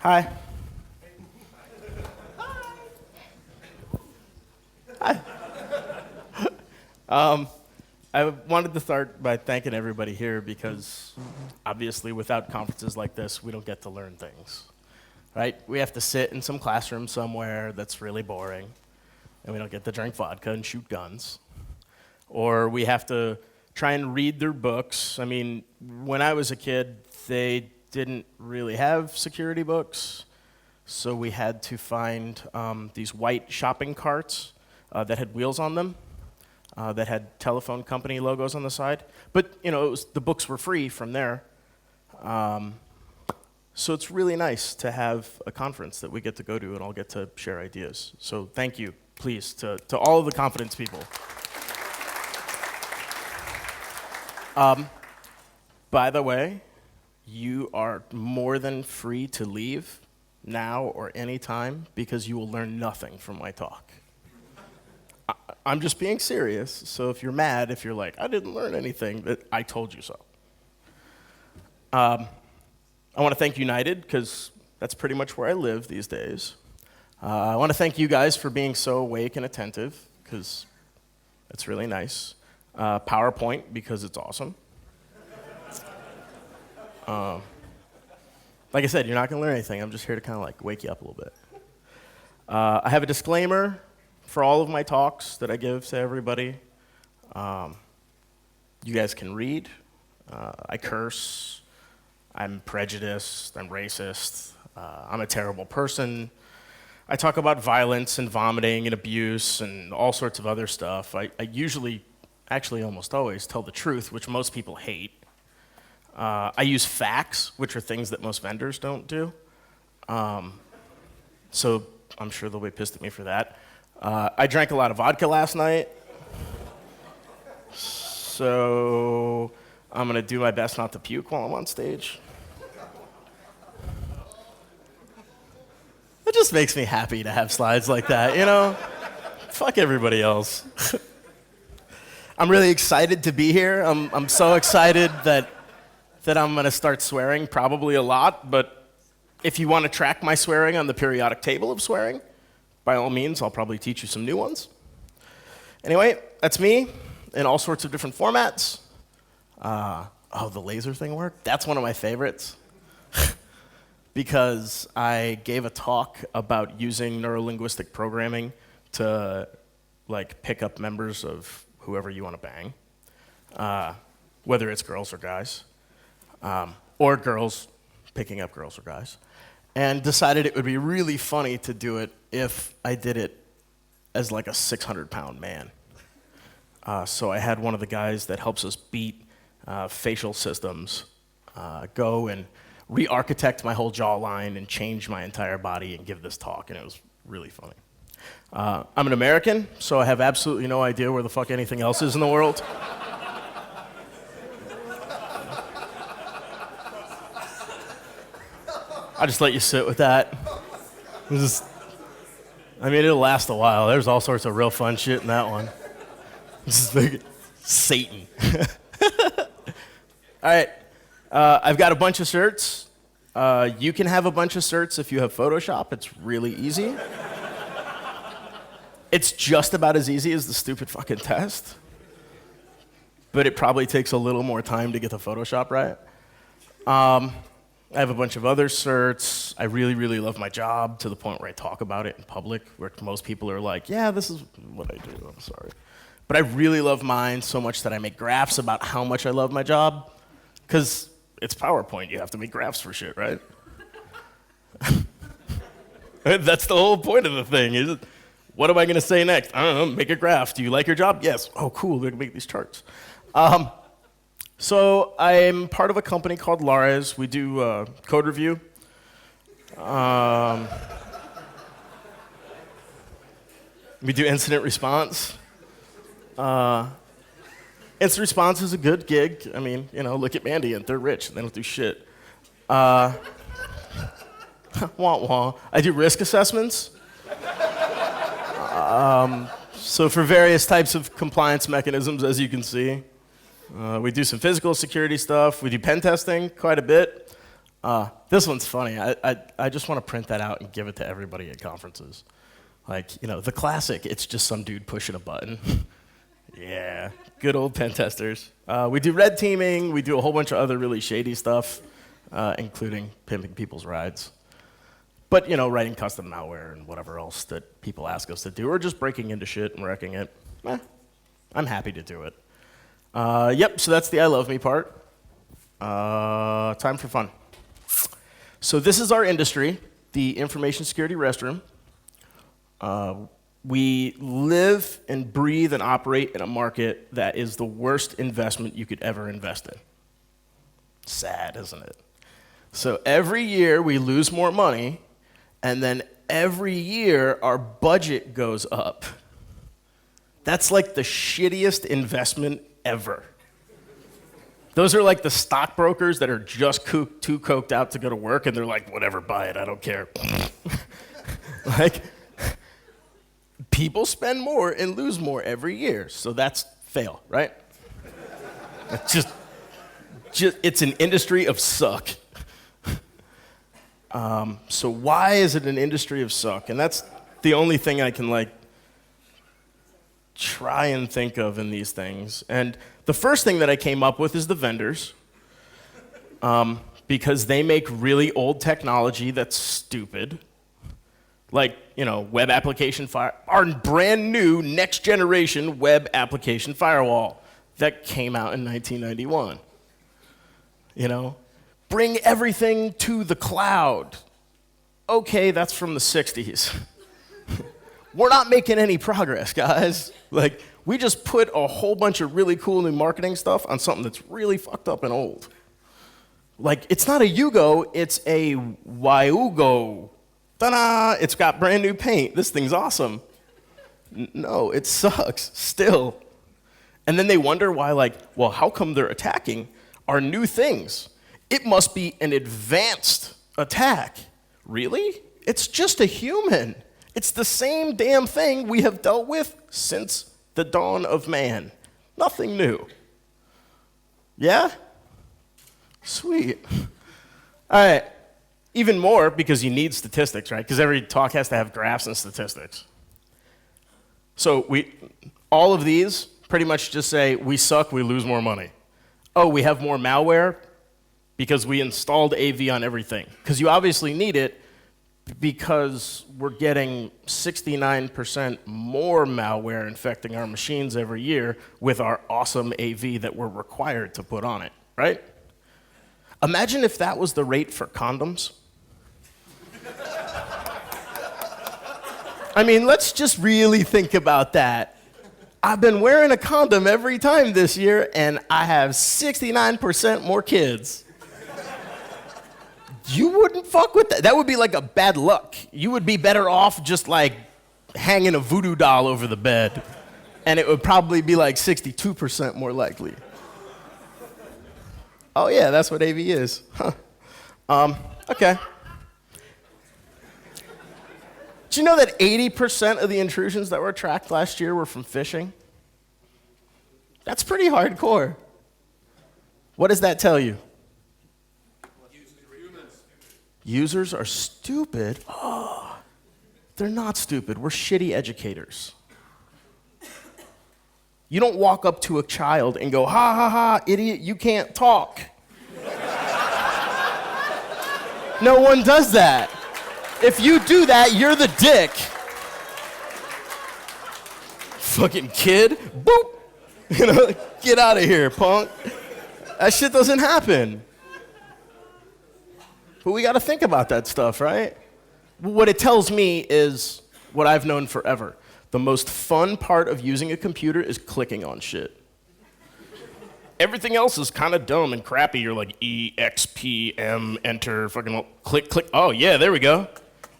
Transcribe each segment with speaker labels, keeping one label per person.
Speaker 1: Hi. Hi. I wanted to start by thanking everybody here because obviously without conferences like this, we don't get to learn things, right? We have to sit in some classroom somewhere that's really boring, and we don't get to drink vodka and shoot guns. Or we have to try and read their books. I mean, when I was a kid, they didn't really have security books, so we had to find these white shopping carts that had wheels on them, that had telephone company logos on the side. But the books were free from there. So it's really nice to have a conference that we get to go to and all get to share ideas. So thank you, please, to all of the confidence people. By the way, you are more than free to leave now or any time because you will learn nothing from my talk. I'm just being serious, so if you're mad, if you're like, I didn't learn anything, I told you so. I want to thank United, because that's pretty much where I live these days. I want to thank you guys for being so awake and attentive, because that's really nice. PowerPoint, because it's awesome. Like I said, you're not going to learn anything. I'm just here to kind of wake you up a little bit. I have a disclaimer for all of my talks that I give to everybody. You guys can read. I curse. I'm prejudiced. I'm racist. I'm a terrible person. I talk about violence and vomiting and abuse and all sorts of other stuff. I usually, actually almost always, tell the truth, which most people hate. I use facts, which are things that most vendors don't do. So I'm sure they'll be pissed at me for that. I drank a lot of vodka last night. So I'm going to do my best not to puke while I'm on stage. It just makes me happy to have slides like that, Fuck everybody else. I'm really excited to be here. I'm so excited that I'm going to start swearing, probably a lot, but if you want to track my swearing on the periodic table of swearing, by all means, I'll probably teach you some new ones. Anyway, that's me in all sorts of different formats. The laser thing worked? That's one of my favorites. Because I gave a talk about using neurolinguistic programming to pick up members of whoever you want to bang, whether it's girls or guys. Or girls picking up girls or guys, and decided it would be really funny to do it if I did it as a 600-pound man. So I had one of the guys that helps us beat facial systems go and re-architect my whole jawline and change my entire body and give this talk, and it was really funny. I'm an American, so I have absolutely no idea where the fuck anything else is in the world. I'll just let you sit with that. It'll last a while. There's all sorts of real fun shit in that one. This is Satan. All right, I've got a bunch of certs. You can have a bunch of certs if you have Photoshop. It's really easy. It's just about as easy as the stupid fucking test. But it probably takes a little more time to get the Photoshop right. I have a bunch of other certs. I really, really love my job to the point where I talk about it in public, where most people are like, yeah, this is what I do, I'm sorry. But I really love mine so much that I make graphs about how much I love my job, because it's PowerPoint. You have to make graphs for shit, right? That's the whole point of the thing. What am I going to say next? I don't know, make a graph. Do you like your job? Yes. Oh, cool, we can make these charts. So I'm part of a company called Lares. We do code review. We do incident response. Incident response is a good gig. Look at Mandiant. They're rich. They don't do shit. Wah wah. I do risk assessments. So for various types of compliance mechanisms, as you can see. We do some physical security stuff. We do pen testing quite a bit. This one's funny. I just want to print that out and give it to everybody at conferences. Like, the classic, it's just some dude pushing a button. Yeah, good old pen testers. We do red teaming. We do a whole bunch of other really shady stuff, including pimping people's rides. But, writing custom malware and whatever else that people ask us to do, or just breaking into shit and wrecking it, I'm happy to do it. Yep, so that's the I love me part. Time for fun. So this is our industry, the information security restroom. We live and breathe and operate in a market that is the worst investment you could ever invest in. Sad, isn't it? So every year we lose more money, and then every year our budget goes up. That's like the shittiest investment ever. Those are like the stockbrokers that are just too coked out to go to work, and they're like, whatever, buy it, I don't care. Like, people spend more and lose more every year, so that's fail, right? It's just it's an industry of suck. So why is it an industry of suck? And that's the only thing I can try and think of in these things. And the first thing that I came up with is the vendors, because they make really old technology that's stupid. Like, web application our brand new next generation web application firewall that came out in 1991. Bring everything to the cloud. Okay, that's from the 60s. We're not making any progress, guys. We just put a whole bunch of really cool new marketing stuff on something that's really fucked up and old. It's not a Yugo, it's a Wyugo. Ta-da! It's got brand new paint. This thing's awesome. No, it sucks, still. And then they wonder why, how come they're attacking our new things? It must be an advanced attack. Really? It's just a human. It's the same damn thing we have dealt with since the dawn of man. Nothing new. Yeah? Sweet. All right. Even more, because you need statistics, right? Because every talk has to have graphs and statistics. So all of these pretty much just say, we suck, we lose more money. Oh, we have more malware because we installed AV on everything. Because you obviously need it, because we're getting 69% more malware infecting our machines every year with our awesome AV that we're required to put on it, right? Imagine if that was the rate for condoms. Let's just really think about that. I've been wearing a condom every time this year, and I have 69% more kids. You wouldn't fuck with that. That would be like a bad luck. You would be better off just hanging a voodoo doll over the bed, and it would probably be 62% more likely. Oh yeah, that's what AV is. Huh. Okay. Do you know that 80% of the intrusions that were tracked last year were from phishing? That's pretty hardcore. What does that tell you? Users are stupid? Oh, they're not stupid. We're shitty educators. You don't walk up to a child and go, ha, ha, ha, idiot, you can't talk. No one does that. If you do that, you're the dick. Fucking kid, boop. Get out of here, punk. That shit doesn't happen. But we got to think about that stuff, right? What it tells me is what I've known forever. The most fun part of using a computer is clicking on shit. Everything else is kind of dumb and crappy. You're like EXPM, enter, fucking click, click. Oh, yeah, there we go.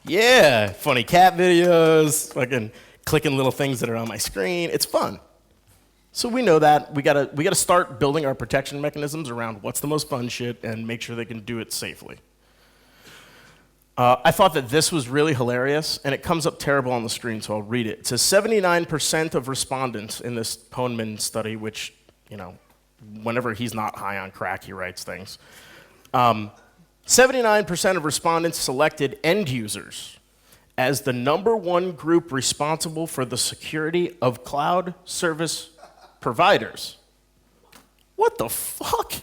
Speaker 1: Yeah, funny cat videos, fucking clicking little things that are on my screen. It's fun. So we know that. We gotta start building our protection mechanisms around what's the most fun shit and make sure they can do it safely. I thought that this was really hilarious, and it comes up terrible on the screen, so I'll read it. It says 79% of respondents in this Poneman study, which, whenever he's not high on crack, he writes things. 79% of respondents selected end users as the #1 group responsible for the security of cloud service providers. What the fuck?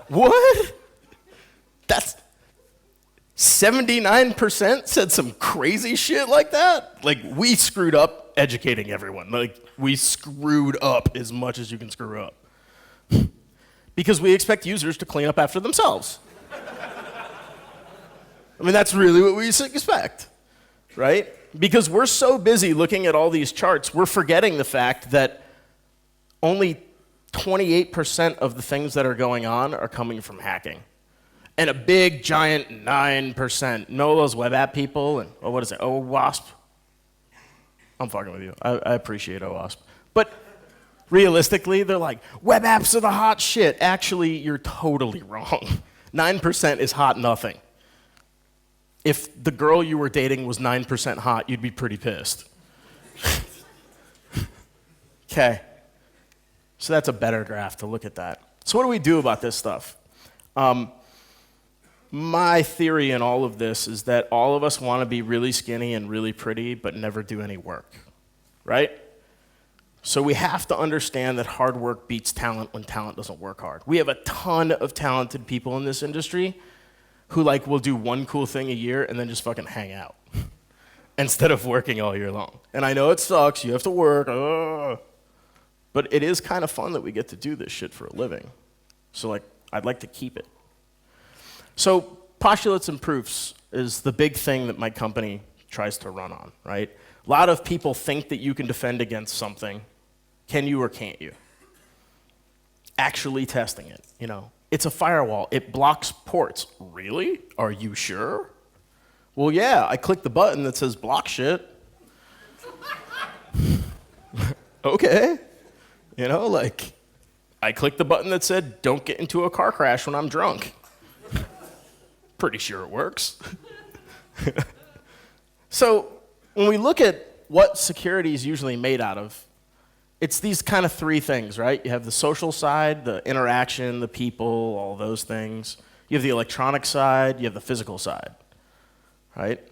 Speaker 1: What? That's 79% said some crazy shit like that? Like, we screwed up educating everyone. Like, we screwed up as much as you can screw up. Because we expect users to clean up after themselves. I mean, that's really what we expect, right? Because we're so busy looking at all these charts, we're forgetting the fact that only 28% of the things that are going on are coming from hacking. And a big, giant 9%. Know those web app people? And, oh, what is it? OWASP? I'm fucking with you. I appreciate OWASP. But realistically, they're like, web apps are the hot shit. Actually, you're totally wrong. 9% is hot nothing. If the girl you were dating was 9% hot, you'd be pretty pissed. Okay. So that's a better graph to look at that. So what do we do about this stuff? My theory in all of this is that all of us want to be really skinny and really pretty, but never do any work, right? So we have to understand that hard work beats talent when talent doesn't work hard. We have a ton of talented people in this industry who like will do one cool thing a year and then just fucking hang out instead of working all year long. And I know it sucks, you have to work, but it is kind of fun that we get to do this shit for a living. So like, I'd like to keep it. So postulates and proofs is the big thing that my company tries to run on, right? A lot of people think that you can defend against something. Can you or can't you? Actually testing it, you know. It's a firewall. It blocks ports. Really? Are you sure? Well, yeah, I clicked the button that says block shit. Okay. You know, like, I clicked the button that said don't get into a car crash when I'm drunk. Pretty sure it works. So when we look at what security is usually made out of, it's these kind of three things, right? You have the social side, the interaction, the people, all those things. You have the electronic side, you have the physical side, right?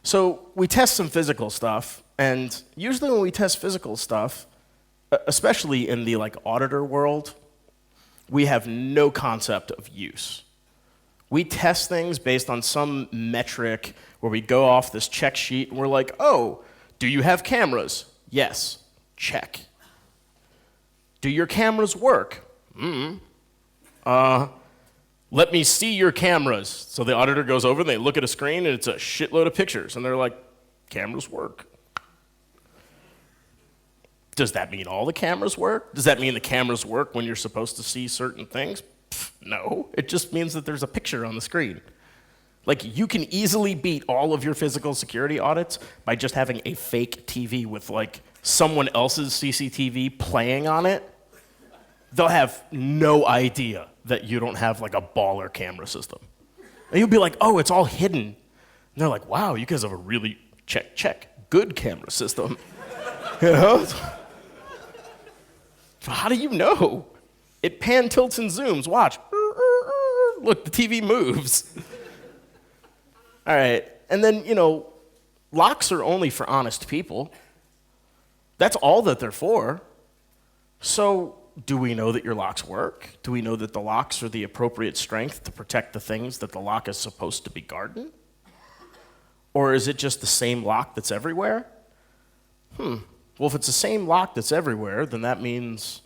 Speaker 1: So we test some physical stuff, and usually when we test physical stuff, especially in the like auditor world, we have no concept of use. We test things based on some metric where we go off this check sheet and we're like, oh, do you have cameras? Yes, check. Do your cameras work? Let me see your cameras. So the auditor goes over and they look at a screen and it's a shitload of pictures and they're like, cameras work. Does that mean all the cameras work? Does that mean the cameras work when you're supposed to see certain things? No, it just means that there's a picture on the screen. Like, you can easily beat all of your physical security audits by just having a fake TV with, like, someone else's CCTV playing on it. They'll have no idea that you don't have, like, a baller camera system. And you'll be like, oh, it's all hidden. And they're like, wow, you guys have a really, good camera system. You know? How do you know? It pan, tilts, and zooms. Watch. Look, the TV moves. All right. And then, you know, locks are only for honest people. That's all that they're for. So do we know that your locks work? Do we know that the locks are the appropriate strength to protect the things that the lock is supposed to be guarding? Or is it just the same lock that's everywhere? Well, if it's the same lock that's everywhere, then that means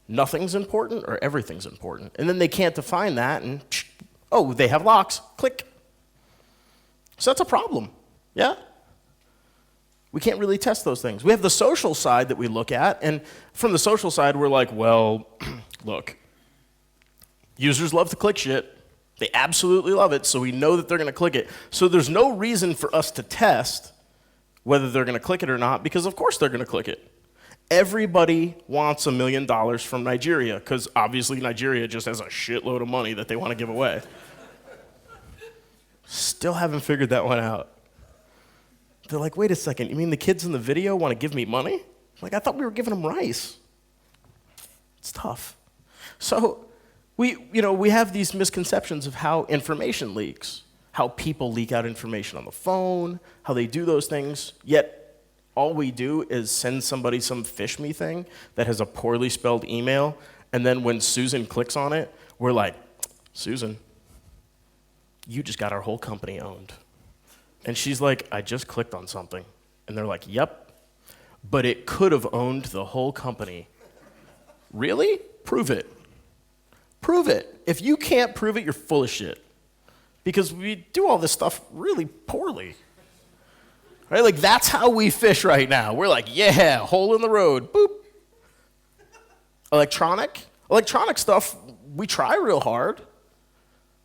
Speaker 1: nothing's important or everything's important. And then they can't define that, and oh, they have locks, click. So that's a problem, yeah? We can't really test those things. We have the social side that we look at, and from the social side, we're like, well, look, users love to click shit. They absolutely love it, so we know that they're gonna click it. So there's no reason for us to test whether they're gonna click it or not, because of course they're gonna click it. Everybody wants $1 million from Nigeria, because obviously Nigeria just has a shitload of money that they want to give away. Still haven't figured that one out. They're like, wait a second, you mean the kids in the video want to give me money? Like, I thought we were giving them rice. It's tough. So We have these misconceptions of how information leaks, how people leak out information on the phone, how they do those things, yet all we do is send somebody some fish me thing that has a poorly spelled email, and then when Susan clicks on it, we're like, Susan, you just got our whole company owned. And she's like, I just clicked on something. And they're like, yep, but it could have owned the whole company. Really? Prove it. Prove it. If you can't prove it, you're full of shit. Because we do all this stuff really poorly. Right? Like, that's how we fish right now. We're like, yeah, hole in the road, boop. Electronic stuff, we try real hard.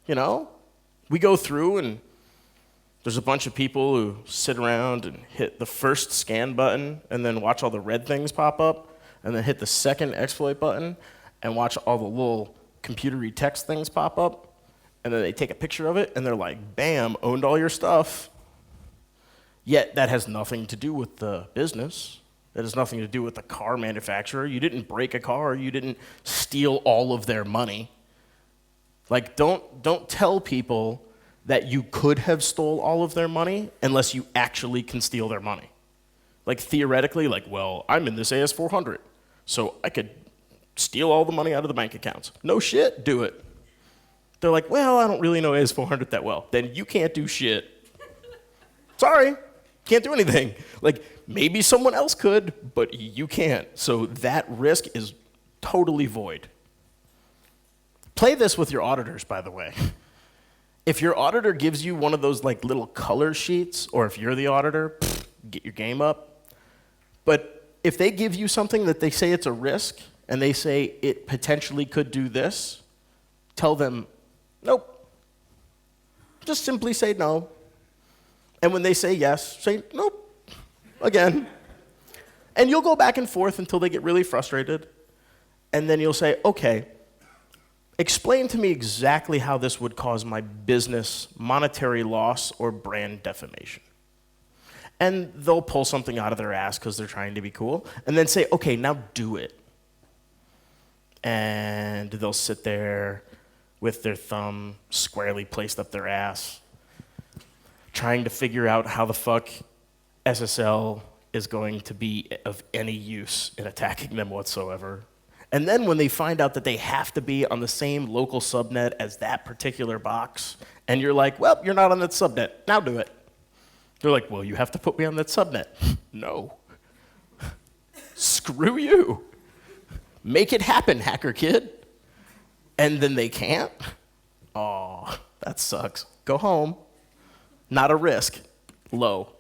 Speaker 1: We go through and there's a bunch of people who sit around and hit the first scan button and then watch all the red things pop up, and then hit the second exploit button and watch all the little computery text things pop up, and then they take a picture of it and they're like, bam, owned all your stuff. Yet that has nothing to do with the business. That has nothing to do with the car manufacturer. You didn't break a car. You didn't steal all of their money. Like, don't tell people that you could have stole all of their money unless you actually can steal their money. Like, theoretically, well, I'm in this AS400, so I could steal all the money out of the bank accounts. No shit, do it. They're like, well, I don't really know AS400 that well. Then you can't do shit. Sorry, can't do anything. Like, maybe someone else could, but you can't. So that risk is totally void. Play this with your auditors, by the way. If your auditor gives you one of those little color sheets, or if you're the auditor, get your game up. But if they give you something that they say it's a risk, and they say it potentially could do this, tell them, nope. Just simply say no. And when they say yes, say nope, again. And you'll go back and forth until they get really frustrated. And then you'll say, okay, explain to me exactly how this would cause my business monetary loss or brand defamation. And they'll pull something out of their ass because they're trying to be cool, and then say, okay, now do it. And they'll sit there with their thumb squarely placed up their ass, trying to figure out how the fuck SSL is going to be of any use in attacking them whatsoever. And then when they find out that they have to be on the same local subnet as that particular box, and you're like, well, you're not on that subnet, now do it. They're like, well, you have to put me on that subnet. No. Screw you. Make it happen, hacker kid. And then they can't? Oh, that sucks. Go home. Not a risk. Low.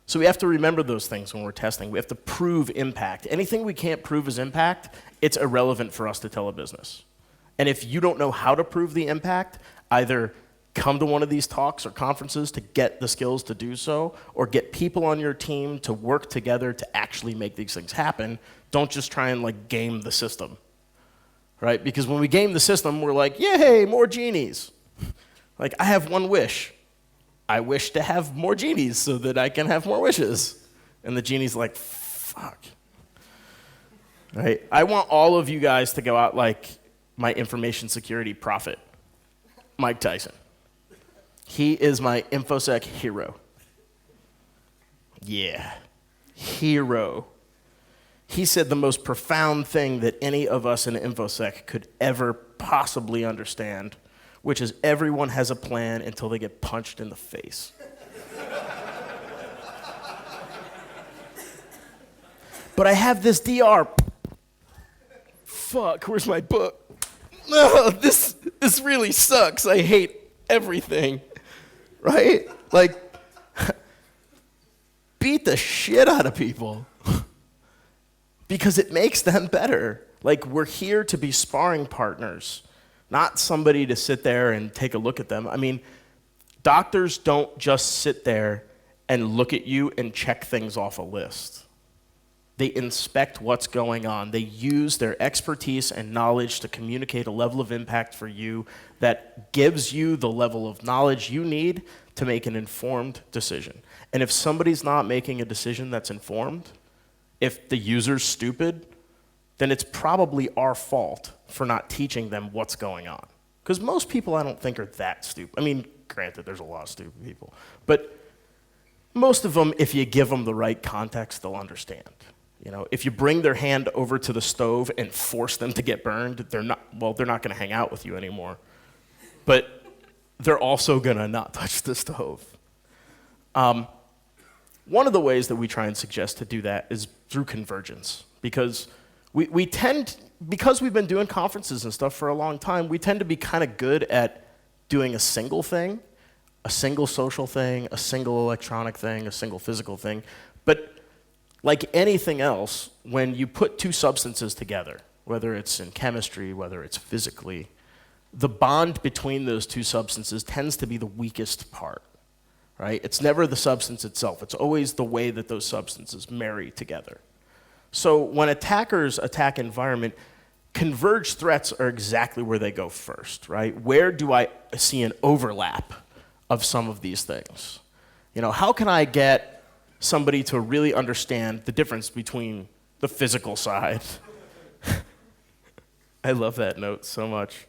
Speaker 1: So we have to remember those things when we're testing. We have to prove impact. Anything we can't prove as impact, it's irrelevant for us to tell a business. And if you don't know how to prove the impact, either come to one of these talks or conferences to get the skills to do so, or get people on your team to work together to actually make these things happen. Don't just try and game the system, right? Because when we game the system, we're like, yay, more genies. I have one wish. I wish to have more genies so that I can have more wishes. And the genie's like, fuck. Right? I want all of you guys to go out like my information security prophet, Mike Tyson. He is my InfoSec hero. Yeah, hero. He said the most profound thing that any of us in InfoSec could ever possibly understand, which is everyone has a plan until they get punched in the face. But I have this DR. Fuck, where's my book? No, this really sucks. I hate everything. Right? Beat the shit out of people. Because it makes them better. We're here to be sparring partners, not somebody to sit there and take a look at them. I mean, doctors don't just sit there and look at you and check things off a list. They inspect what's going on. They use their expertise and knowledge to communicate a level of impact for you that gives you the level of knowledge you need to make an informed decision. And if somebody's not making a decision that's informed, if the user's stupid, then it's probably our fault for not teaching them what's going on. Because most people I don't think are that stupid. I mean, granted, there's a lot of stupid people. But most of them, if you give them the right context, they'll understand. You know, if you bring their hand over to the stove and force them to get burned, they're not going to hang out with you anymore. But they're also going to not touch the stove. One of the ways that we try and suggest to do that is through convergence. Because because we've been doing conferences and stuff for a long time, we tend to be kind of good at doing a single thing, a single social thing, a single electronic thing, a single physical thing. But like anything else, when you put two substances together, whether it's in chemistry, whether it's physically, the bond between those two substances tends to be the weakest part, right? It's never the substance itself. It's always the way that those substances marry together. So when attackers attack environment, converged threats are exactly where they go first, right? Where do I see an overlap of some of these things? You know, how can I get somebody to really understand the difference between the physical side? I love that note so much.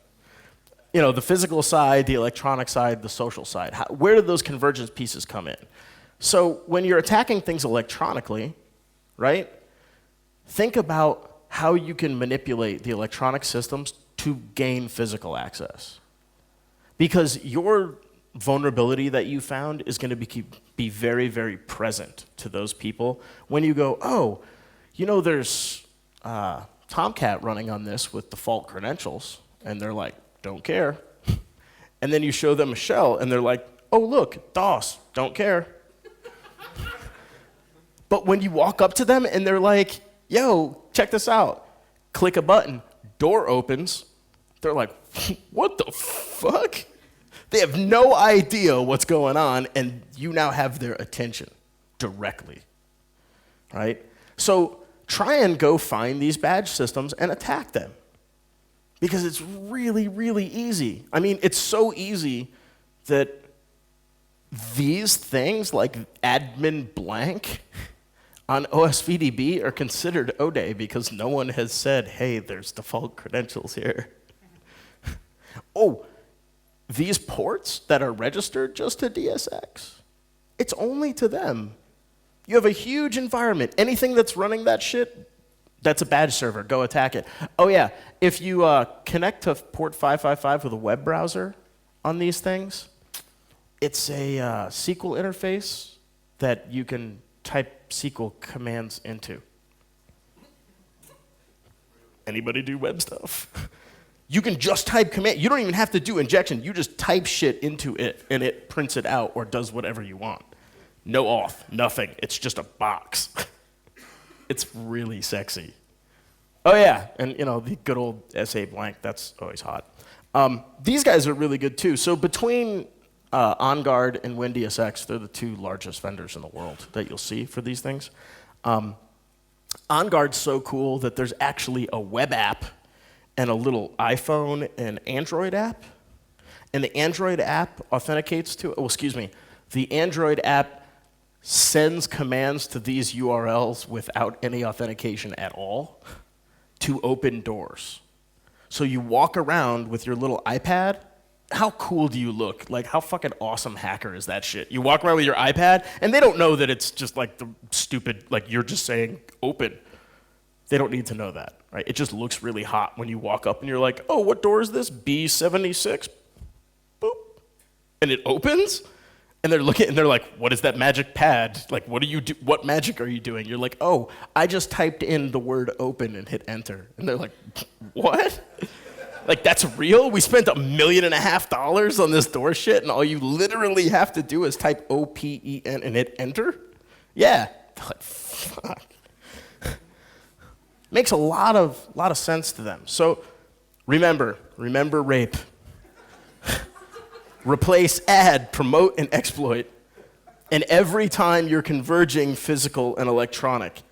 Speaker 1: You know, the physical side, the electronic side, the social side. Where do those convergence pieces come in? So when you're attacking things electronically, right, think about how you can manipulate the electronic systems to gain physical access. Because your vulnerability that you found is going to be very, very present to those people when you go, oh, you know, there's Tomcat running on this with default credentials, and they're like, don't care. And then you show them a shell, and they're like, oh, look, DOS, don't care. But when you walk up to them, and they're like, yo, check this out. Click a button, door opens. They're like, what the fuck? They have no idea what's going on, and you now have their attention directly, right? So try and go find these badge systems and attack them, because it's really, really easy. I mean, it's so easy that these things, like admin blank on OSVDB, are considered ODay because no one has said, hey, there's default credentials here. Oh, these ports that are registered just to DSX, it's only to them. You have a huge environment. Anything that's running that shit, that's a badge server. Go attack it. Oh yeah, if you connect to port 555 with a web browser on these things, it's a SQL interface that you can type SQL commands into. Anybody do web stuff? You can just type command. You don't even have to do injection. You just type shit into it, and it prints it out or does whatever you want. No auth, nothing. It's just a box. It's really sexy. Oh yeah, and you know, the good old SA blank, that's always hot. These guys are really good too. So between OnGuard and WinDSX, they're the two largest vendors in the world that you'll see for these things. OnGuard's so cool that there's actually a web app and a little iPhone and Android app. And the Android app authenticates to, the Android app sends commands to these URLs without any authentication at all to open doors. So you walk around with your little iPad. How cool do you look? Like, how fucking awesome hacker is that shit? You walk around with your iPad, and they don't know that it's just like the stupid, like you're just saying open. They don't need to know that, right? It just looks really hot when you walk up and you're like, oh, what door is this? B76? Boop. And it opens, and they're looking, and they're like, what is that magic pad? Like, what magic are you doing? You're like, oh, I just typed in the word open and hit enter. And they're like, what? Like, that's real? We spent $1.5 million on this door shit, and all you literally have to do is type OPEN and hit enter? Yeah. They're like, fuck. Makes a lot of sense to them. So remember rape. Replace add, promote, and exploit. And every time you're converging physical and electronic,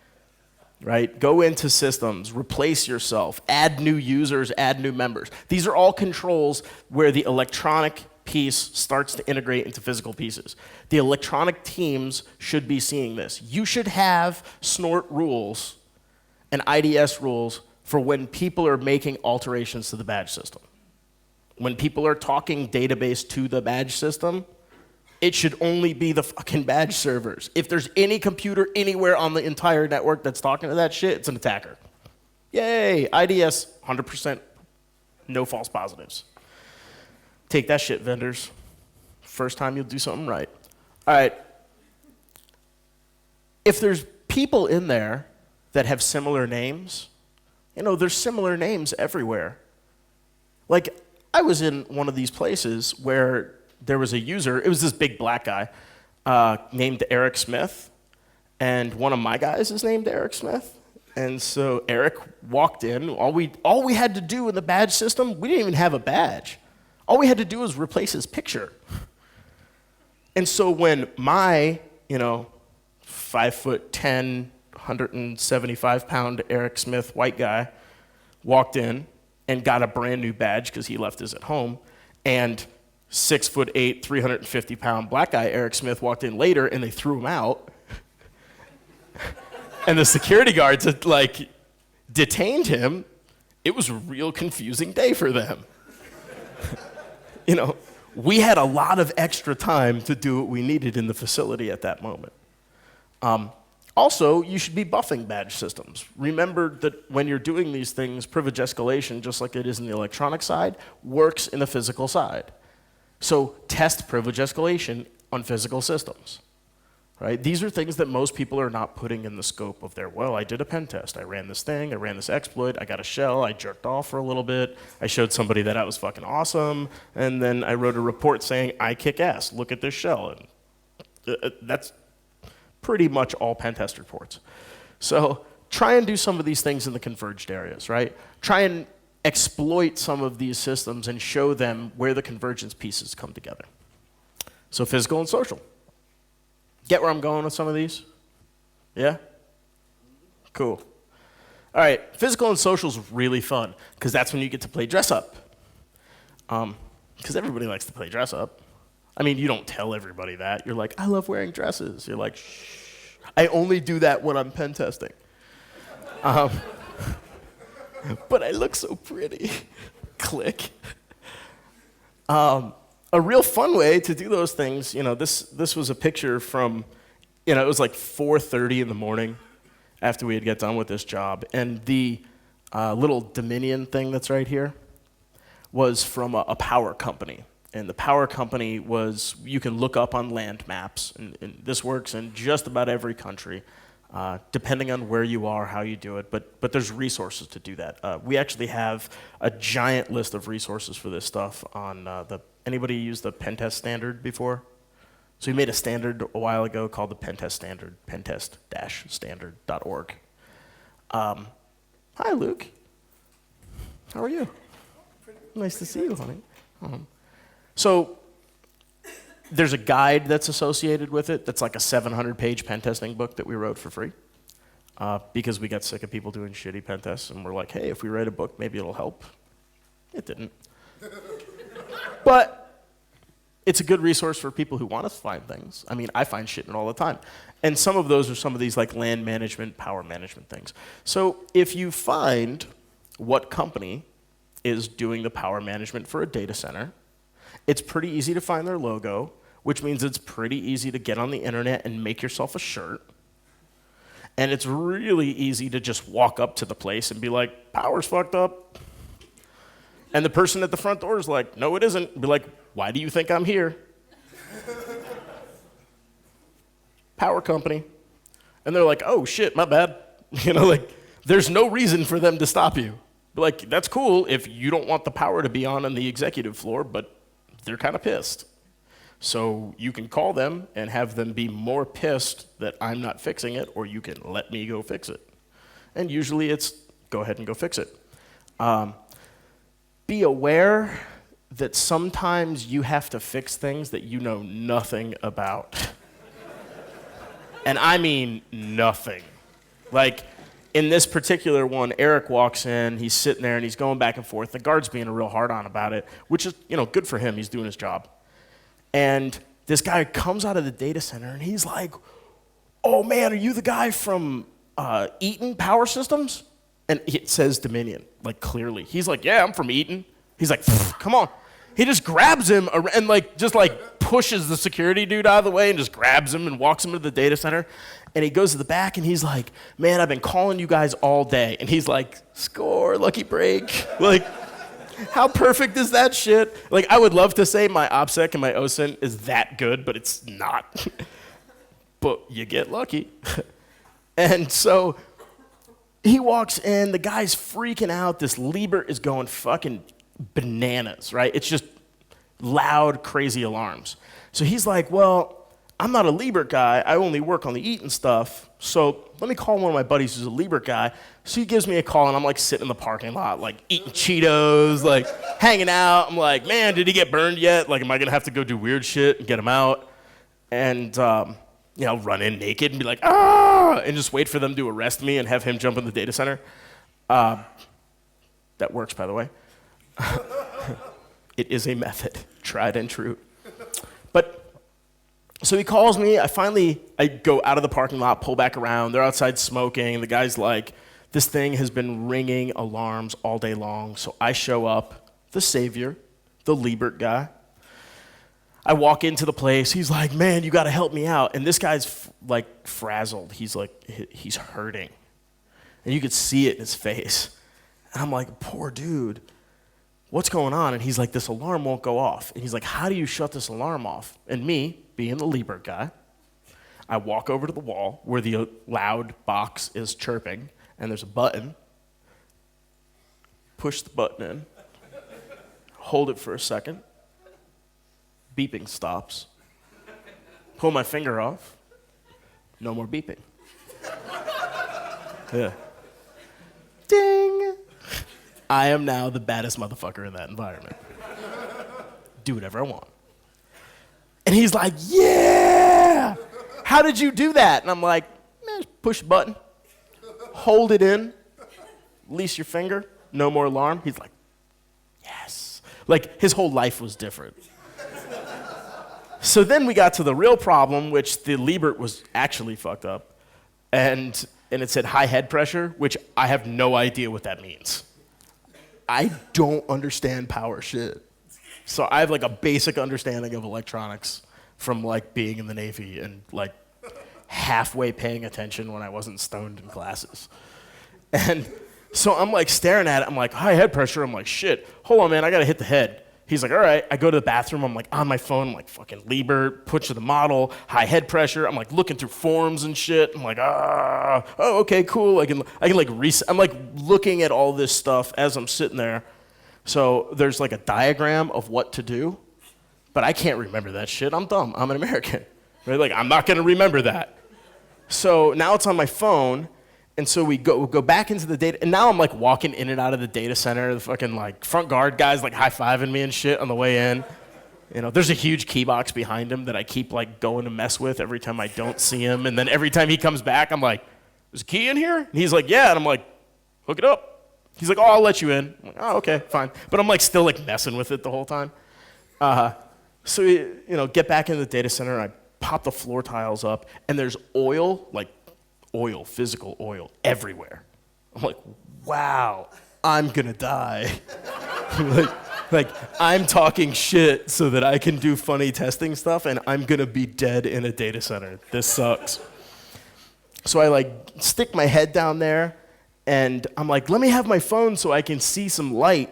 Speaker 1: right? Go into systems, replace yourself, add new users, add new members. These are all controls where the electronic piece starts to integrate into physical pieces. The electronic teams should be seeing this. You should have snort rules and IDS rules for when people are making alterations to the badge system. When people are talking database to the badge system, it should only be the fucking badge servers. If there's any computer anywhere on the entire network that's talking to that shit, it's an attacker. Yay, IDS, 100%, no false positives. Take that shit, vendors. First time you'll do something right. All right. If there's people in there that have similar names, there's similar names everywhere. Like, I was in one of these places where there was a user, it was this big black guy, named Eric Smith, and one of my guys is named Eric Smith. And so Eric walked in, all we had to do in the badge system, we didn't even have a badge. All we had to do was replace his picture. And so when my, 5'10", 175-pound Eric Smith white guy walked in and got a brand new badge because he left his at home, and 6'8", 350-pound black guy Eric Smith walked in later and they threw him out. And the security guards had, detained him. It was a real confusing day for them. We had a lot of extra time to do what we needed in the facility at that moment. Also, you should be buffing badge systems. Remember that when you're doing these things, privilege escalation, just like it is in the electronic side, works in the physical side. So test privilege escalation on physical systems. Right? These are things that most people are not putting in the scope of their, I did a pen test. I ran this thing, I ran this exploit, I got a shell, I jerked off for a little bit, I showed somebody that I was fucking awesome, and then I wrote a report saying, I kick ass, look at this shell. And that's pretty much all pen test reports. So try and do some of these things in the converged areas, right? Try and exploit some of these systems and show them where the convergence pieces come together. So physical and social. Get where I'm going with some of these? Yeah? Cool. All right, physical and social is really fun, because that's when you get to play dress up. Because everybody likes to play dress up. I mean, you don't tell everybody that. You're like, I love wearing dresses. You're like, shh. I only do that when I'm pen testing. But I look so pretty. Click. A real fun way to do those things, this was a picture from, it was like 4:30 in the morning after we had got done with this job. And the little Dominion thing that's right here was from a power company. And the power company was, you can look up on land maps, and this works in just about every country, depending on where you are, how you do it, but there's resources to do that. We actually have a giant list of resources for this stuff on anybody use the Pentest standard before? So we made a standard a while ago called the Pentest standard, pentest-standard.org. Hi, Luke. How are you? Nice to see you, honey. So there's a guide that's associated with it that's like a 700-page pen testing book that we wrote for free because we got sick of people doing shitty pen tests, and we're like, hey, if we write a book, maybe it'll help. It didn't. But it's a good resource for people who want to find things. I mean, I find shit in it all the time. And some of those are some of these like land management, power management things. So if you find what company is doing the power management for a data center, it's pretty easy to find their logo, which means it's pretty easy to get on the internet and make yourself a shirt. And it's really easy to just walk up to the place and be like, power's fucked up. And the person at the front door is like, no, it isn't. Be like, why do you think I'm here? Power company. And they're like, oh shit, my bad. There's no reason for them to stop you. Be like, that's cool if you don't want the power to be on the executive floor, but they're kind of pissed. So you can call them and have them be more pissed that I'm not fixing it, or you can let me go fix it. And usually it's, go ahead and go fix it. Be aware that sometimes you have to fix things that you know nothing about. And I mean nothing. Like, in this particular one, Eric walks in, he's sitting there and he's going back and forth. The guard's being a real hard-on about it, which is, good for him, he's doing his job. And this guy comes out of the data center and he's like, oh man, are you the guy from Eaton Power Systems? And it says Dominion, like clearly. He's like, yeah, I'm from Eaton. He's like, come on. He just grabs him and just pushes the security dude out of the way and just grabs him and walks him to the data center. And he goes to the back and he's like, man, I've been calling you guys all day. And he's like, score, lucky break. Like, how perfect is that shit? Like, I would love to say my OPSEC and my OSINT is that good, but it's not. But you get lucky. And so he walks in, the guy's freaking out. This Liebert is going fucking bananas, right? It's just loud, crazy alarms. So he's like, well, I'm not a Liebert guy. I only work on the Eaton stuff. So let me call one of my buddies who's a Liebert guy. So he gives me a call, and I'm like sitting in the parking lot, like eating Cheetos, like hanging out. I'm like, man, did he get burned yet? Like, am I gonna have to go do weird shit and get him out? And run in naked and be like, ah, and just wait for them to arrest me and have him jump in the data center. That works, by the way. It is a method, tried and true. But so he calls me. I go out of the parking lot, pull back around. They're outside smoking. The guy's like, this thing has been ringing alarms all day long. So I show up, the savior, the Liebert guy. I walk into the place. He's like, man, you got to help me out. And this guy's frazzled. He's hurting. And you could see it in his face. And I'm like, poor dude, what's going on? And he's like, this alarm won't go off. And he's like, how do you shut this alarm off? And me, being the Liebert guy, I walk over to the wall where the loud box is chirping, and there's a button. Push the button in. Hold it for a second. Beeping stops. Pull my finger off. No more beeping. Yeah. Ding! I am now the baddest motherfucker in that environment. Do whatever I want. And he's like, yeah! How did you do that? And I'm like, man, just push a button. Hold it in. Release your finger. No more alarm. He's like, yes. Like, his whole life was different. So then we got to the real problem, which the Liebert was actually fucked up. And it said high head pressure, which I have no idea what that means. I don't understand power shit. So I have a basic understanding of electronics from being in the Navy and halfway paying attention when I wasn't stoned in classes. And so I'm staring at it. I'm like, high head pressure. I'm like, shit, hold on, man, I gotta hit the head. He's like, all right. I go to the bathroom. I'm on my phone. I'm fucking Liebert, push to the model, high head pressure. I'm looking through forms and shit. I'm oh, okay, cool. I can reset. I'm looking at all this stuff as I'm sitting there. So there's a diagram of what to do, but I can't remember that shit. I'm dumb. I'm an American. Right? I'm not gonna remember that. So now it's on my phone. And so we go back into the data, and now I'm walking in and out of the data center. The fucking front guard guys high-fiving me and shit on the way in. There's a huge key box behind him that I keep going to mess with every time I don't see him. And then every time he comes back, I'm like, there's a key in here? And he's like, yeah. And I'm like, hook it up. He's like, oh, I'll let you in. I'm like, oh, okay, fine. But I'm still messing with it the whole time. So we, get back into the data center. I pop the floor tiles up, and there's oil, physical oil, everywhere. I'm like, wow, I'm gonna die. I'm talking shit so that I can do funny testing stuff, and I'm gonna be dead in a data center. This sucks. So I stick my head down there, and I'm like, let me have my phone so I can see some light.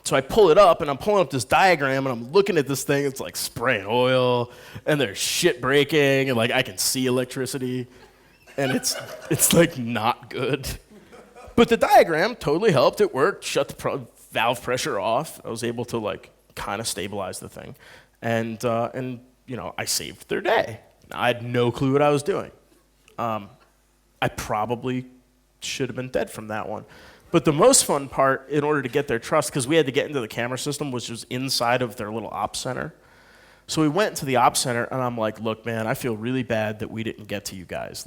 Speaker 1: So I pull it up, and I'm pulling up this diagram, and I'm looking at this thing. It's spraying oil, and there's shit breaking, and I can see electricity. And it's not good. But the diagram totally helped. It worked. Shut the valve pressure off. I was able to kind of stabilize the thing. And I saved their day. I had no clue what I was doing. I probably should have been dead from that one. But the most fun part, in order to get their trust, because we had to get into the camera system, which was inside of their little ops center. So we went to the ops center, and I'm like, look, man, I feel really bad that we didn't get to you guys.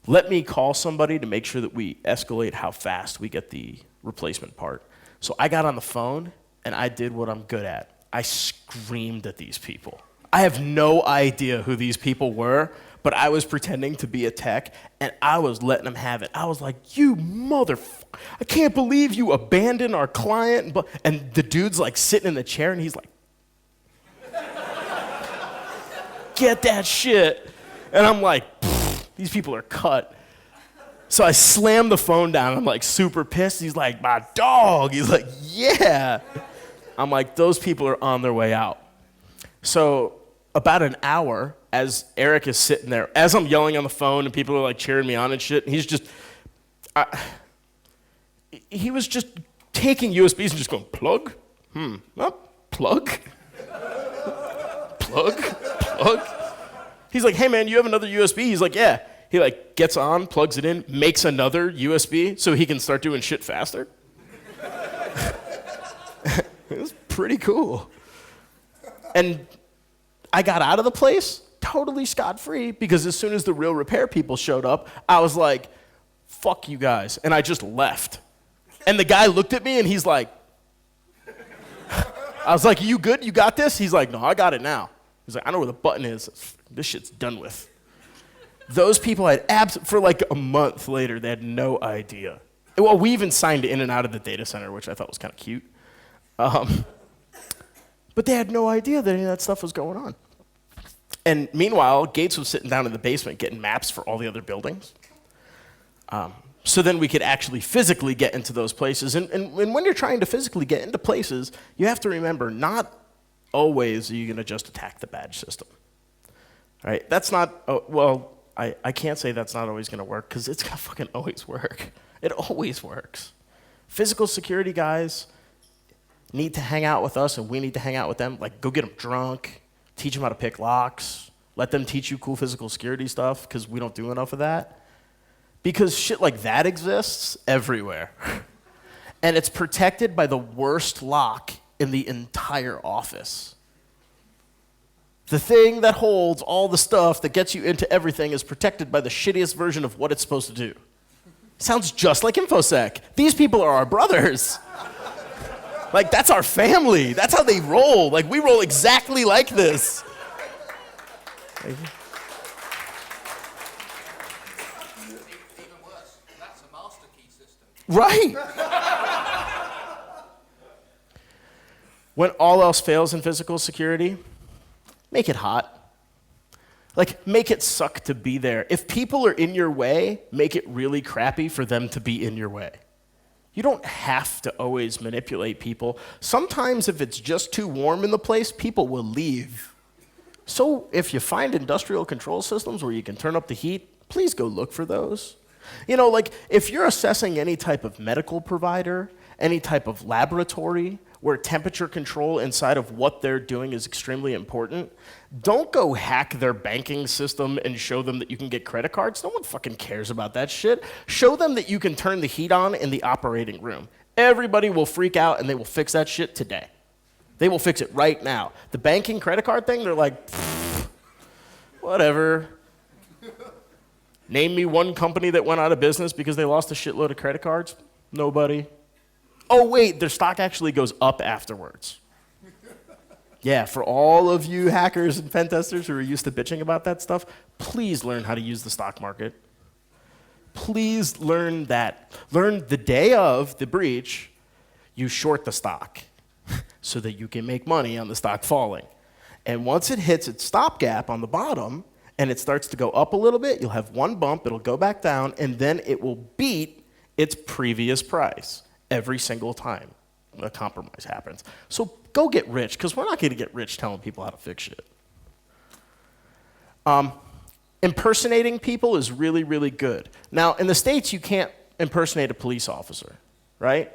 Speaker 1: Let me call somebody to make sure that we escalate how fast we get the replacement part. So I got on the phone, and I did what I'm good at. I screamed at these people. I have no idea who these people were, but I was pretending to be a tech, and I was letting them have it. I was like, you motherfucker, I can't believe you abandoned our client. And the dude's like sitting in the chair, and he's like, get that shit. And I'm like, these people are cut. So I slammed the phone down. I'm like super pissed. He's like, my dog. He's like, yeah. I'm like, those people are on their way out. So about an hour, as Eric is sitting there, as I'm yelling on the phone and people are like cheering me on and shit, he's just, he was just taking USBs and just going, plug? Plug? Plug? He's like, hey man, you have another USB? He's like, yeah. He like gets on, plugs it in, makes another USB so he can start doing shit faster. It was pretty cool. And I got out of the place totally scot-free because as soon as the real repair people showed up, I was like, fuck you guys. And I just left. And the guy looked at me and he's like, I was like, you good? You got this? He's like, no, I got it now. He's like, I know where the button is. This shit's done with. Those people had for like a month later, they had no idea. Well, we even signed in and out of the data center, which I thought was kind of cute. But they had no idea that any of that stuff was going on. And meanwhile, Gates was sitting down in the basement getting maps for all the other buildings. So then we could actually physically get into those places. And when you're trying to physically get into places, you have to remember, not always are you going to just attack the badge system. Right? That's not, I can't say that's not always going to work because it's going to fucking always work. It always works. Physical security guys need to hang out with us and we need to hang out with them. Like, go get them drunk, teach them how to pick locks, let them teach you cool physical security stuff because we don't do enough of that. Because shit like that exists everywhere. And it's protected by the worst lock in the entire office. The thing that holds all the stuff that gets you into everything is protected by the shittiest version of what it's supposed to do. Sounds just like InfoSec. These people are our brothers. Like, that's our family. That's how they roll. Like, we roll exactly like this.
Speaker 2: Even worse, that's a master key system.
Speaker 1: Right. When all else fails in physical security, make it hot. Like, make it suck to be there. If people are in your way, make it really crappy for them to be in your way. You don't have to always manipulate people. Sometimes if it's just too warm in the place, people will leave. So if you find industrial control systems where you can turn up the heat, please go look for those. You know, like, if you're assessing any type of medical provider, any type of laboratory, where temperature control inside of what they're doing is extremely important, don't go hack their banking system and show them that you can get credit cards. No one fucking cares about that shit. Show them that you can turn the heat on in the operating room. Everybody will freak out and they will fix that shit today. They will fix it right now. The banking credit card thing, they're like, whatever. Name me one company that went out of business because they lost a shitload of credit cards. Nobody. Oh, wait, their stock actually goes up afterwards. Yeah, for all of you hackers and pen testers who are used to bitching about that stuff, please learn how to use the stock market. Please learn that. Learn the day of the breach, you short the stock so that you can make money on the stock falling. And once it hits its stopgap on the bottom and it starts to go up a little bit, you'll have one bump, it'll go back down, and then it will beat its previous price every single time a compromise happens. So go get rich, because we're not going to get rich telling people how to fix shit. Impersonating people is really, really good. Now, in the States, you can't impersonate a police officer, right?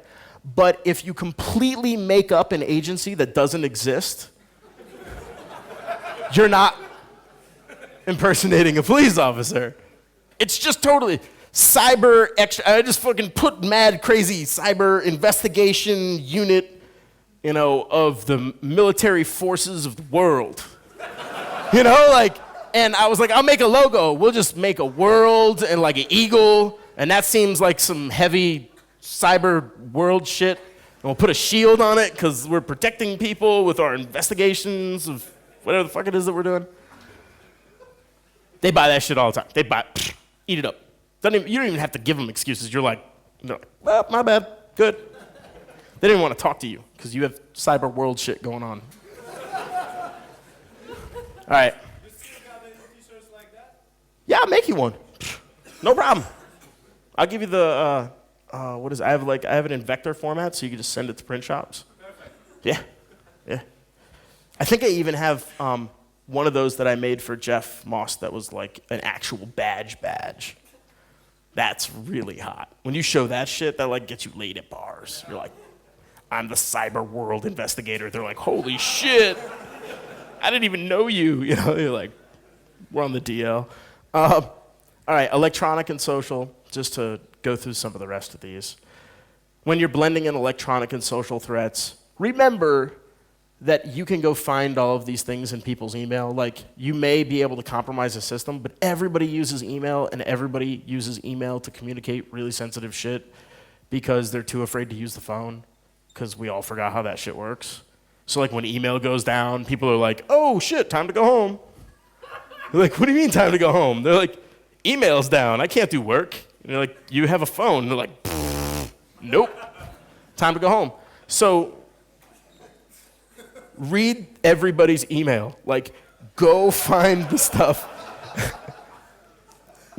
Speaker 1: But if you completely make up an agency that doesn't exist, you're not impersonating a police officer. It's just totally cyber extra. I just fucking put mad crazy cyber investigation unit, you know, of the military forces of the world. You know, like, and I was like, I'll make a logo. We'll just make a world and like an eagle, and that seems like some heavy cyber world shit. And we'll put a shield on it because we're protecting people with our investigations of whatever the fuck it is that we're doing. They buy that shit all the time. They buy, eat it up. You don't even have to give them excuses. You're like, well, my bad, good. They didn't want to talk to you because you have cyber world shit going on. All right.
Speaker 3: You still got any t-shirts like that?
Speaker 1: Yeah, I'll make you one. No problem. I'll give you the, what is it? I have it in vector format, so you can just send it to print shops.
Speaker 3: Perfect.
Speaker 1: Yeah. I think I even have one of those that I made for Jeff Moss that was like an actual badge. That's really hot. When you show that shit, that like gets you laid at bars. You're like, I'm the cyber world investigator. They're like, holy shit. I didn't even know you. You know, you're like, we're on the DL. All right, electronic and social, just to go through some of the rest of these. When you're blending in electronic and social threats, remember that you can go find all of these things in people's email. Like, you may be able to compromise a system, but everybody uses email, and everybody uses email to communicate really sensitive shit because they're too afraid to use the phone, because we all forgot how that shit works. So like when email goes down, people are like, oh shit, time to go home. They're like, what do you mean time to go home? They're like, email's down, I can't do work. And they're like, you have a phone. They're like, nope, time to go home. So read everybody's email. Like, go find the stuff.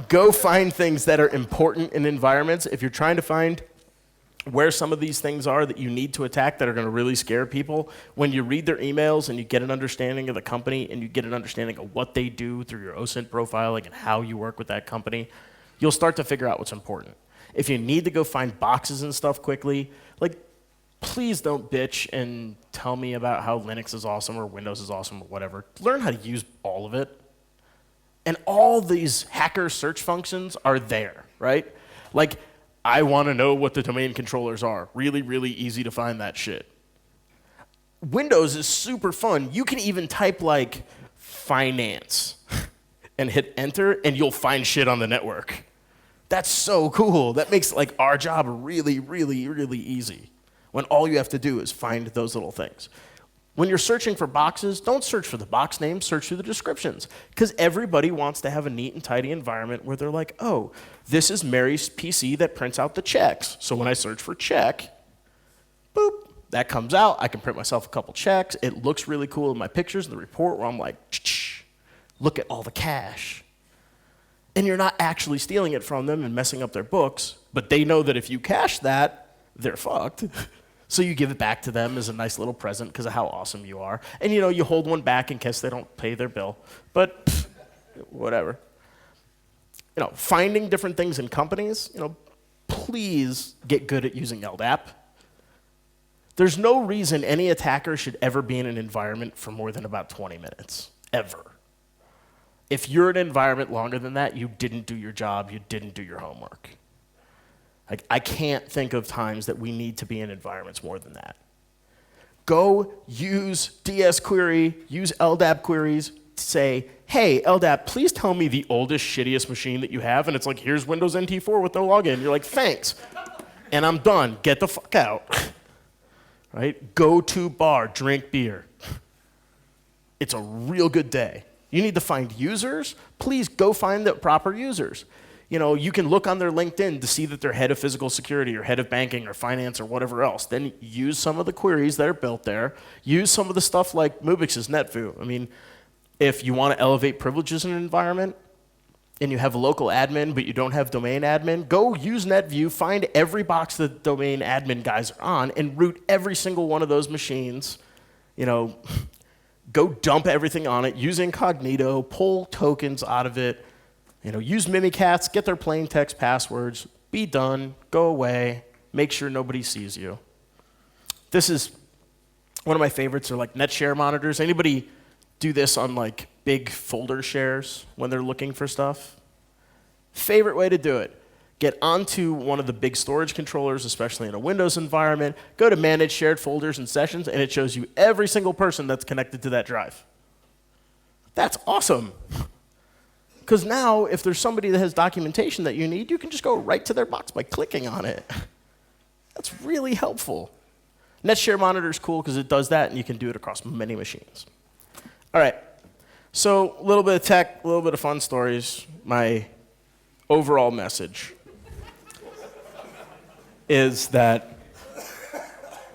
Speaker 1: Go find things that are important in environments. If you're trying to find where some of these things are that you need to attack that are going to really scare people, when you read their emails and you get an understanding of the company and you get an understanding of what they do through your OSINT profiling and how you work with that company, you'll start to figure out what's important. If you need to go find boxes and stuff quickly, like, please don't bitch and tell me about how Linux is awesome or Windows is awesome or whatever. Learn how to use all of it. And all these hacker search functions are there, right? Like, I want to know what the domain controllers are. Really, really easy to find that shit. Windows is super fun. You can even type like finance and hit enter and you'll find shit on the network. That's so cool. That makes like our job really, really, really easy when all you have to do is find those little things. When you're searching for boxes, don't search for the box name, search through the descriptions. Because everybody wants to have a neat and tidy environment where they're like, oh, this is Mary's PC that prints out the checks. So when I search for check, boop, that comes out. I can print myself a couple checks. It looks really cool in my pictures in the report where I'm like, look at all the cash. And you're not actually stealing it from them and messing up their books, but they know that if you cache that, they're fucked. So you give it back to them as a nice little present because of how awesome you are. And you hold one back in case they don't pay their bill. But whatever. Finding different things in companies, please get good at using LDAP. There's no reason any attacker should ever be in an environment for more than about 20 minutes, ever. If you're in an environment longer than that, you didn't do your job, you didn't do your homework. Like, I can't think of times that we need to be in environments more than that. Go use DS query, use LDAP queries to say, hey, LDAP, please tell me the oldest, shittiest machine that you have. And it's like, here's Windows NT4 with no login. You're like, thanks. And I'm done. Get the fuck out. Right? Go to bar, drink beer. It's a real good day. You need to find users. Please go find the proper users. You can look on their LinkedIn to see that they're head of physical security or head of banking or finance or whatever else. Then use some of the queries that are built there. Use some of the stuff like Mubix's NetView. I mean, if you want to elevate privileges in an environment and you have a local admin but you don't have domain admin, go use NetView, find every box that domain admin guys are on, and root every single one of those machines. Go dump everything on it, use incognito, pull tokens out of it. Use Mimikatz, get their plain text passwords, be done, go away, make sure nobody sees you. This is one of my favorites are like net share monitors. Anybody do this on like big folder shares when they're looking for stuff? Favorite way to do it. Get onto one of the big storage controllers, especially in a Windows environment, go to manage shared folders and sessions, and it shows you every single person that's connected to that drive. That's awesome. Because now, if there's somebody that has documentation that you need, you can just go right to their box by clicking on it. That's really helpful. NetShare Monitor is cool because it does that, and you can do it across many machines. All right, So a little bit of tech, a little bit of fun stories. My overall message is that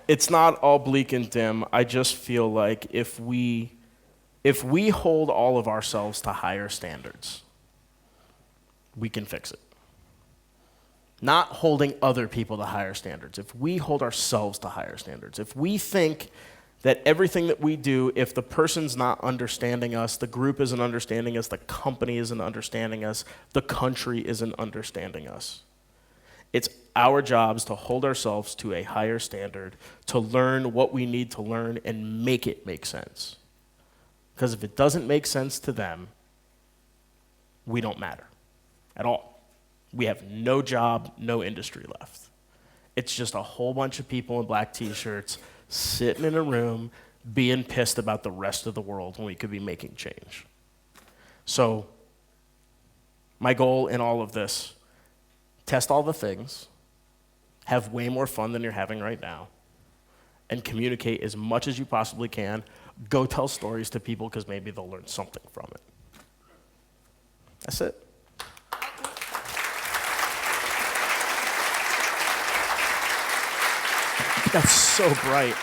Speaker 1: it's not all bleak and dim. I just feel like if we hold all of ourselves to higher standards, we can fix it. Not holding other people to higher standards. If we hold ourselves to higher standards, if we think that everything that we do, if the person's not understanding us, the group isn't understanding us, the company isn't understanding us, the country isn't understanding us. It's our jobs to hold ourselves to a higher standard, to learn what we need to learn and make it make sense. Because if it doesn't make sense to them, we don't matter at all. We have no job, no industry left. It's just a whole bunch of people in black t-shirts sitting in a room being pissed about the rest of the world when we could be making change. So my goal in all of this, test all the things, have way more fun than you're having right now, and communicate as much as you possibly can. Go tell stories to people because maybe they'll learn something from it. That's it. That's so bright.